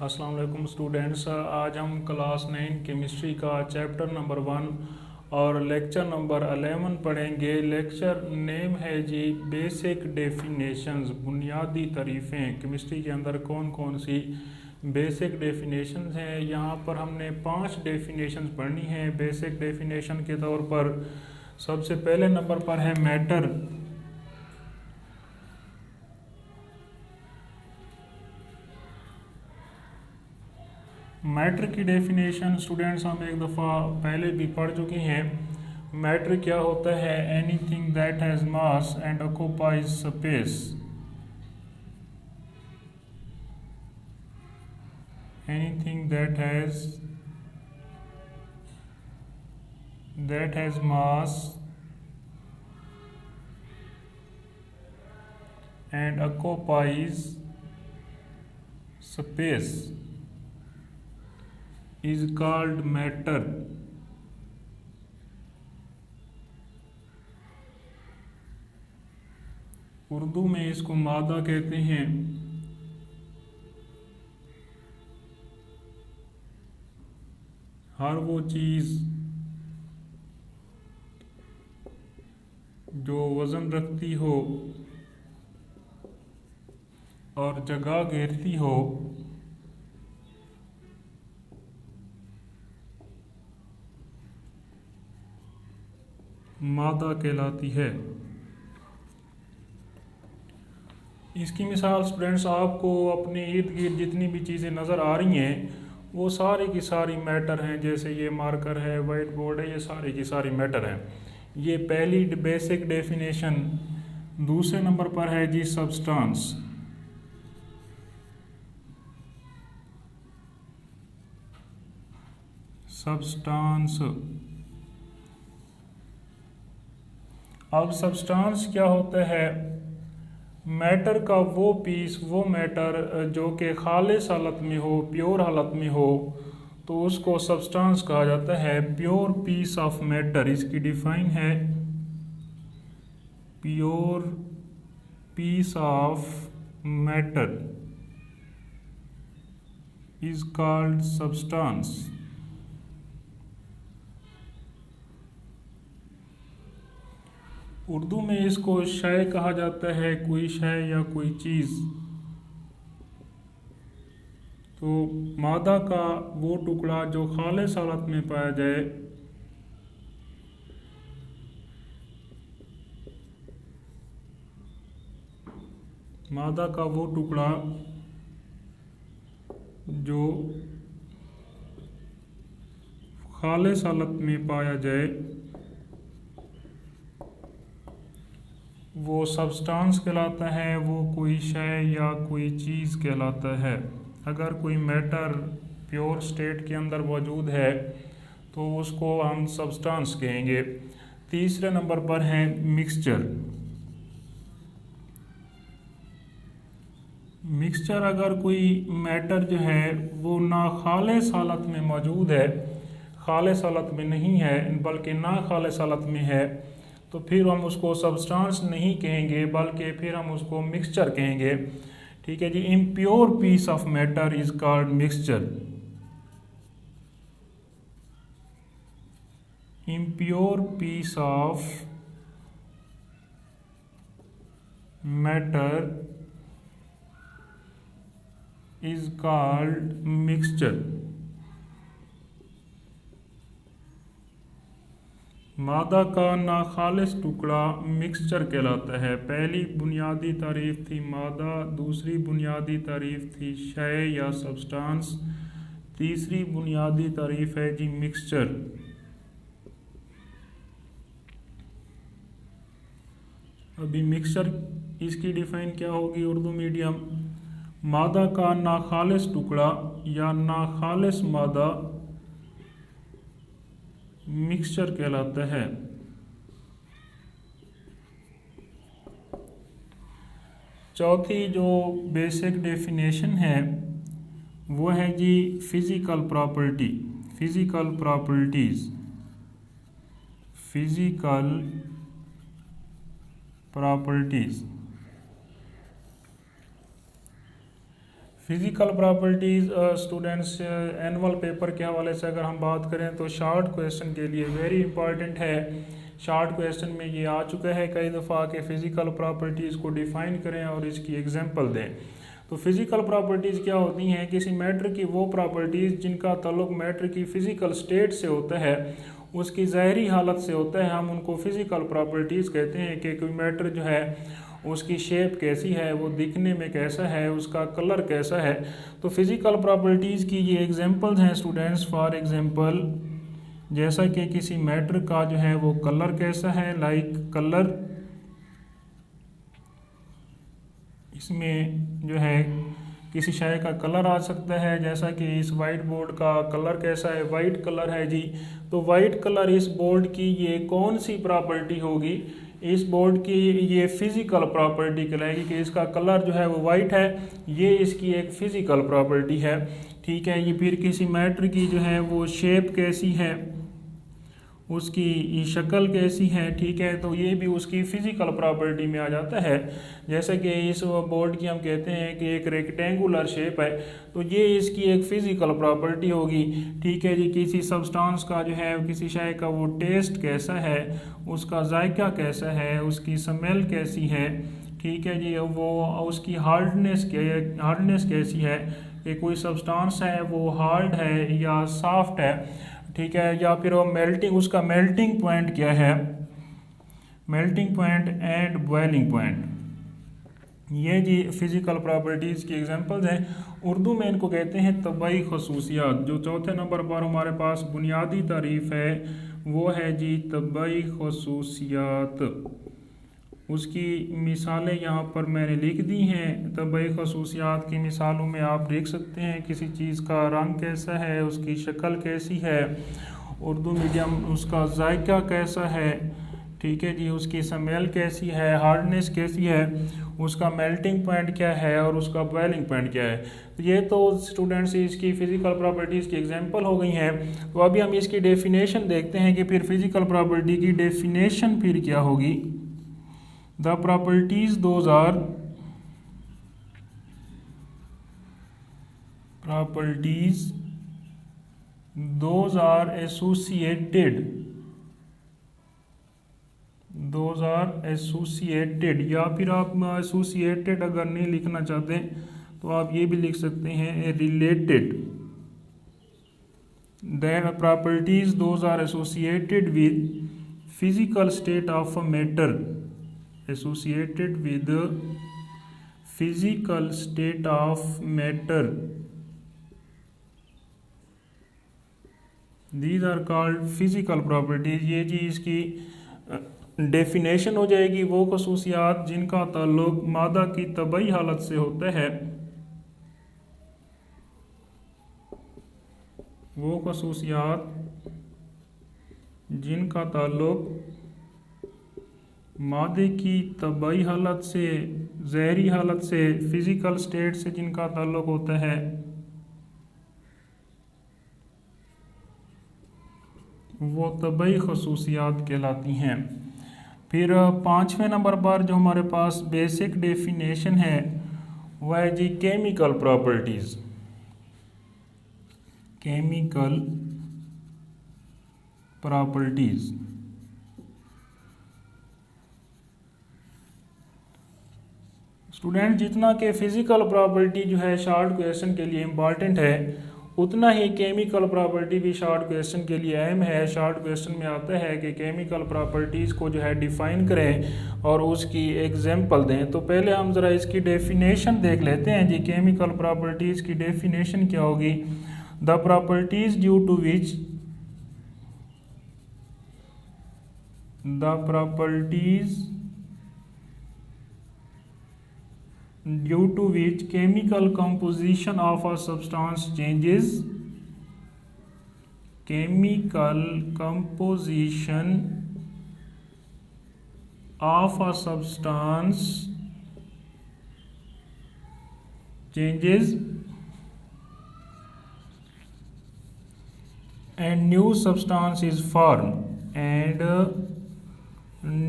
अस्सलाम वालेकुम स्टूडेंट्स। आज हम क्लास 9 केमिस्ट्री का चैप्टर नंबर 1 और लेक्चर नंबर 11 पढ़ेंगे। लेक्चर नेम है जी बेसिक डेफिनेशंस, बुनियादी तारीफ़ें। केमिस्ट्री के अंदर कौन कौन सी बेसिक डेफिनेशंस हैं, यहाँ पर हमने 5 डेफिनेशंस पढ़नी हैं। बेसिक डेफिनेशन के तौर पर सबसे पहले नंबर पर है मैटर। मैटर की डेफिनेशन स्टूडेंट्स हम एक दफ़ा पहले भी पढ़ चुके हैं। मैटर क्या होता है? Anything that has mass and occupies space. Anything that has mass and occupies space is called matter। Urdu में इसको मादा कहते हैं। हर वो चीज़ जो वज़न रखती हो और जगह घेरती हो मादा कहलाती है। इसकी मिसाल स्टूडेंट्स आपको अपने इर्द गिर्द जितनी भी चीज़ें नज़र आ रही हैं वो सारी की सारी मैटर हैं। जैसे ये मार्कर है, वाइट बोर्ड है, ये सारी की सारी मैटर हैं। ये पहली बेसिक डेफिनेशन। दूसरे नंबर पर है जी सब्सटेंस। सब्सटेंस। अब सब्सटेंस क्या होता है? मैटर का वो पीस, वो मैटर जो कि खालिस हालत में हो, प्योर हालत में हो, तो उसको सब्सटेंस कहा जाता है। प्योर पीस ऑफ मैटर, इसकी डिफाइन है pure piece of matter is called substance. Urdu में इसको शय कहा जाता है, कोई शय या कोई चीज़। तो मादा का वो टुकड़ा जो खालिस हालत में पाया जाए, मादा का वो टुकड़ा जो खालिस हालत में पाया जाए वो सब्सटेंस कहलाता है। वो कोई शय या कोई चीज़ कहलाता है। अगर कोई मैटर प्योर स्टेट के अंदर मौजूद है तो उसको हम सब्सटेंस कहेंगे। तीसरे नंबर पर है मिक्सचर। मिक्सचर, अगर कोई मैटर जो है वो ना खालिस हालत में मौजूद है, खालिस हालत में नहीं है बल्कि ना खालिस हालत में है, तो फिर हम उसको सब्सटेंस नहीं कहेंगे बल्कि फिर हम उसको मिक्सचर कहेंगे। ठीक है जी। Impure piece of matter is called mixture. Impure piece of matter is called mixture. मादा का नाखालिस टुकड़ा मिक्सचर कहलाता है। पहली बुनियादी तारीफ थी मादा, दूसरी बुनियादी तारीफ थी शय या सब्सटेंस, तीसरी बुनियादी तारीफ है जी मिक्सचर। अभी मिक्सचर इसकी डिफाइन क्या होगी उर्दू मीडियम? मादा का नाखालिस टुकड़ा या नाखालिस मादा मिक्सचर कहलाता है। चौथी जो बेसिक डेफिनेशन है वो है जी physical property. Physical properties. Physical properties physical properties students annual paper के हवाले से अगर हम बात करें तो शॉर्ट क्वेश्चन के लिए वेरी इंपॉर्टेंट है। शॉर्ट क्वेश्चन में ये आ चुका है कई दफ़ा कि फ़िज़िकल प्रॉपर्टीज़ को डिफ़ाइन करें और इसकी एग्जांपल दें। तो फिज़िकल प्रॉपर्टीज़ क्या होती हैं? किसी मैटर की वो प्रॉपर्टीज़ जिनका ताल्लुक मैटर की फ़िज़िकल स्टेट से होता है, उसकी ज़ाहरी हालत से होता है, हम उनको फ़िज़िकल प्रॉपर्टीज़ कहते हैं। कि कोई मैटर जो है उसकी शेप कैसी है, वो दिखने में कैसा है, उसका कलर कैसा है। तो फिज़िकल प्रॉपर्टीज़ की ये एग्जांपल्स हैं स्टूडेंट्स। फॉर एग्जांपल जैसा कि किसी मैटर का जो है वो कलर कैसा है, लाइक कलर, इसमें जो है किसी शय का कलर आ सकता है। जैसा कि इस वाइट बोर्ड का कलर कैसा है, वाइट कलर है जी। तो वाइट कलर इस बोर्ड की ये कौन सी प्रॉपर्टी होगी? इस बोर्ड की ये फिज़िकल प्रॉपर्टी कहलाएगी कि इसका कलर जो है वो वाइट है, ये इसकी एक फ़िज़िकल प्रॉपर्टी है। ठीक है। ये फिर किसी मैटर की जो है वो शेप कैसी है, उसकी शक्ल कैसी है, ठीक है, तो ये भी उसकी फ़िज़िकल प्रॉपर्टी में आ जाता है। जैसे कि इस बोर्ड की हम कहते हैं कि एक रेक्टेंगुलर शेप है, तो ये इसकी एक फ़िज़िकल प्रॉपर्टी होगी। ठीक है जी। किसी सब्सटेंस का जो है, किसी शय का वो टेस्ट कैसा है, उसका जायका कैसा है, उसकी स्मेल कैसी है, ठीक है जी, वो उसकी हार्डनेस कैसी है, कि कोई सब्सटेंस है वो हार्ड है या सॉफ्ट है, ठीक है, या फिर वो उसका मेल्टिंग पॉइंट क्या है, melting point and boiling point. ये जी फिज़िकल प्रॉपर्टीज़ की एग्जांपल्स हैं। उर्दू में इनको कहते हैं तबाई खसूसियात। जो चौथे नंबर पर हमारे पास बुनियादी तारीफ़ है वो है जी तबाई खसूसियात। उसकी मिसालें यहाँ पर मैंने लिख दी हैं। तबाई खसूसियात की मिसालों में आप देख सकते हैं किसी चीज़ का रंग कैसा है, उसकी शक्ल कैसी है, उर्दू मीडियम उसका जायका कैसा है, ठीक है जी, उसकी स्मेल कैसी है, हार्डनेस कैसी है, उसका मेल्टिंग पॉइंट क्या है और उसका बॉइलिंग पॉइंट क्या है। तो ये तो स्टूडेंट्स इसकी फ़िज़िकल प्रॉपर्टीज़ की एग्जांपल हो गई हैं। तो अभी हम इसकी डेफिनेशन देखते हैं कि फिर फिज़िकल प्रॉपर्टी की डेफिनेशन फिर क्या होगी। The properties those are associated या फिर आप associated अगर नहीं लिखना चाहते तो आप ये भी लिख सकते हैं related। The properties those are associated with physical state of a matter, associated with the physical state of matter, these are called physical properties। ये जी इसकी डेफिनेशन हो जाएगी। वो खसूसियात जिनका ताल्लुक मादा की तबाई हालत से होता है, वो खसूसियात जिनका ताल्लुक मादे की तबाई हालत से, ज़हरी हालत से, फ़िज़िकल स्टेट से जिनका ताल्लुक होता है, वो तबाई खसूसियात कहलाती हैं। फिर पाँचवें नंबर पर जो हमारे पास बेसिक डेफिनेशन है वह है जी chemical properties. Chemical properties student जितना कि फ़िज़िकल प्रॉपर्टी जो है शॉर्ट क्वेश्चन के लिए इम्पॉर्टेंट है, उतना ही केमिकल प्रॉपर्टी भी शॉर्ट क्वेश्चन के लिए अहम है। शॉर्ट क्वेश्चन में आता है कि केमिकल प्रॉपर्टीज़ को जो है डिफ़ाइन करें और उसकी एग्जांपल दें। तो पहले हम ज़रा इसकी डेफिनेशन देख लेते हैं जी। केमिकल प्रॉपर्टीज़ की डेफिनेशन क्या होगी। The properties due to which due to which chemical composition of a substance changes, chemical composition of a substance changes and new substance is formed, and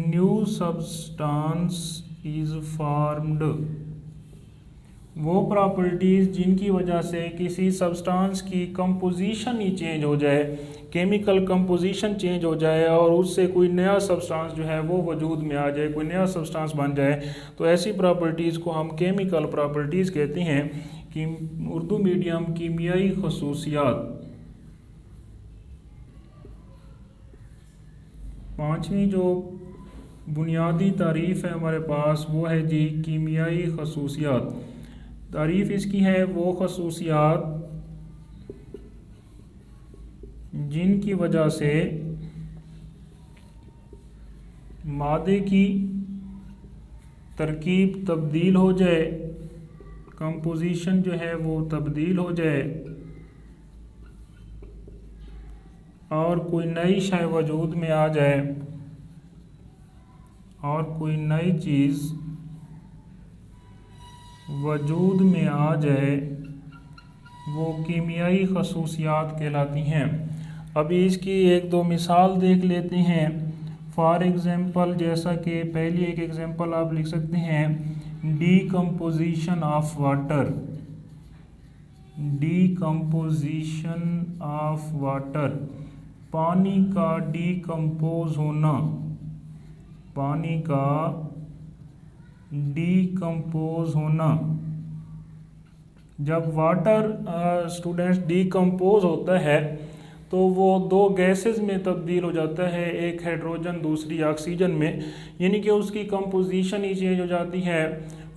new substance is formed वो properties जिनकी वजह से किसी substance की composition ही change हो जाए, chemical composition change हो जाए और उससे कोई नया सब्सटेंस जो है वो वजूद में आ जाए, कोई नया सब्सटेंस बन जाए, तो ऐसी प्रॉपर्टीज़ को हम केमिकल प्रॉपर्टीज़ कहते हैं। कि उर्दू मीडियम कीमियाई खसूसियात। पांचवी जो बुनियादी तारीफ़ है हमारे पास वो है जी कीमियाई खसूसियात। तारीफ़ इसकी है वो खसूसियात जिनकी वजह से मादे की तरकीब तब्दील हो जाए, कंपोजिशन जो है वो तब्दील हो जाए और कोई नई शय वजूद में आ जाए और कोई नई चीज़ वजूद में आ जाए, वो कीमियाई खसूसियात कहलाती हैं। अभी इसकी एक दो मिसाल देख लेते हैं। फॉर एग्ज़ाम्पल, जैसा कि पहली एक एग्ज़ाम्पल आप लिख सकते हैं, decomposition of water. Decomposition of water, पानी का डीकम्पोज होना, पानी का डीकम्पोज होना। जब वाटर स्टूडेंट्स डीकम्पोज होता है तो वो दो गैसेस में तब्दील हो जाता है, एक हाइड्रोजन दूसरी ऑक्सीजन में, यानी कि उसकी कंपोजिशन ही चेंज हो जाती है।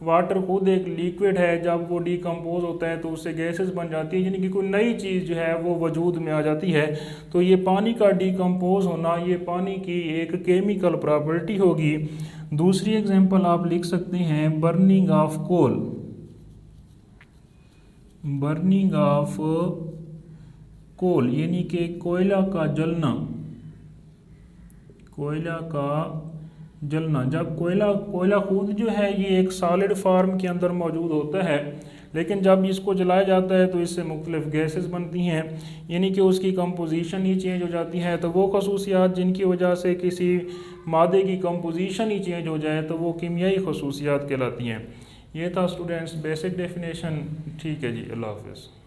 वाटर खुद एक लिक्विड है, जब वो डीकम्पोज होता है तो उससे गैसेस बन जाती है, यानी कि कोई नई चीज़ जो है वो वजूद में आ जाती है। तो ये पानी का डीकम्पोज होना, ये पानी की एक केमिकल प्रॉपर्टी होगी। दूसरी एग्जांपल आप लिख सकते हैं, burning of coal. Burning of coal यानी कि कोयला का जलना, कोयला का जलना। जब कोयला खुद जो है ये एक सॉलिड फॉर्म के अंदर मौजूद होता है, लेकिन जब इसको जलाया जाता है तो इससे मुख्तलिफ गैसेस बनती हैं, यानी कि उसकी कंपोजिशन ही चेंज हो जाती है। तो वो खसूसियात जिनकी वजह से किसी मादे की कंपोजिशन ही चेंज हो जाए तो वो कीमियाई खसूसियात कहलाती हैं। ये था स्टूडेंट्स बेसिक डेफिनेशन। ठीक है जी, अल्लाह हाफ़िज़।